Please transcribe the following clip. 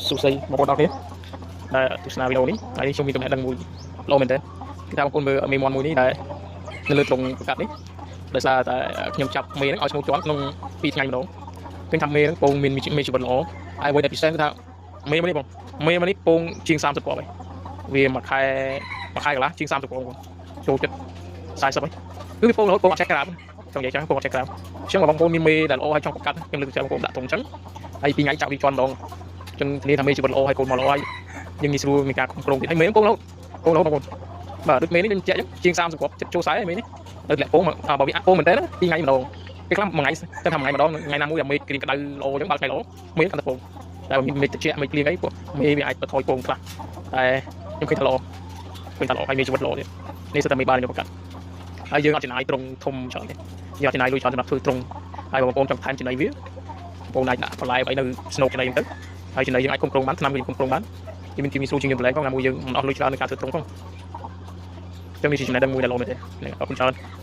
សុខស័យបងប្អូនអរគ្នាដែលទស្សនាវីដេអូនេះហើយខ្ញុំមានចំណេះដឹងមួយល្អមែនទែនគឺថាបងប្អូនមើលមេមន់មួយនេះដែលនៅលើត្រង់ប្រកាសនេះដោយសារតែខ្ញុំចាប់មេហ្នឹងឲ្យឈ្មោះជាន់ក្នុង2ថ្ងៃម្ដងឃើញថាមេហ្នឹងពងមានមេជីវិតល្អហើយអ្វីដែលពិសេសគឺថាមេនេះបងមេនេះពងជាង30គ្រាប់ហើយវាមួយខែកន្លះជាង30គ្រាប់បងចូលចិត្ត40ហើយគឺវាពងរហូតពងអត់ចេះក្រាបចង់និយាយចឹងពងអត់ចេះក្រាបអញ្ចឹងបងប្អូនមានមេដែលល្អហើយចង់ប្រកាសខ្ញុំលើកទៅបងប្អូនដាក់ត្រង់អញ្ចឹងហើយ2ថ្ងៃចាប់វាជាន់ម្ដងចឹងធានាថាមេជីវិតល្អហើយកូនមកល្អហើយយើងងាយស្រួលមានការគ្រប់គ្រងទៀតហើយមេពងរហូតបងប្អូនបាទដូចមេនេះខ្ញុំជាក់ចឹងជាង30គ្រាប់ចិត្តចូលខ្សែមេនេះទៅលាក់ពងបើវាអាក់ពងមែនតើ2ថ្ងៃម្ដងពេលខ្លះមួយថ្ងៃទៅថាមួយថ្ងៃម្ដងថ្ងៃណាមួយមេក្រៀមក្តៅល្អចឹងបើថ្ងៃល្អមេកាន់តែពងតែមានមេតិចមេក្រៀមអីពួកមេវាអាចបន្ថយពងខ្លះតែខ្ញុំឃើញថាល្អហើយមានជីវិតល្អទៀតនេះសិតតែមេបានខ្ញុំប្រកាសហើយយើងអត់ចំណាយត្រង់ធំច្រើនទេយើងអត់ចំណាយលុយច្រើនសម្រាប់ធ្វើត្រង់ហើយបងប្អូនចង់ថែមចំណីវាបងប្អូនអាចដាក់បន្លែអីនៅស្នូកចំណីហ្នឹងទៅហើយចំណីយើងអាចគ្រប់គ្រងបានឆ្នាំយើងគ្រប់គ្រងបានវាមានស្រួលជាងយើងបន្លែផងណាមួយយើងមិនអស់លុយច្រើនในការធ្វើត្រង់ផងចឹងនេះជាចំណេះដឹងមួយដែលល្អមែនទេអរគុណច្រើន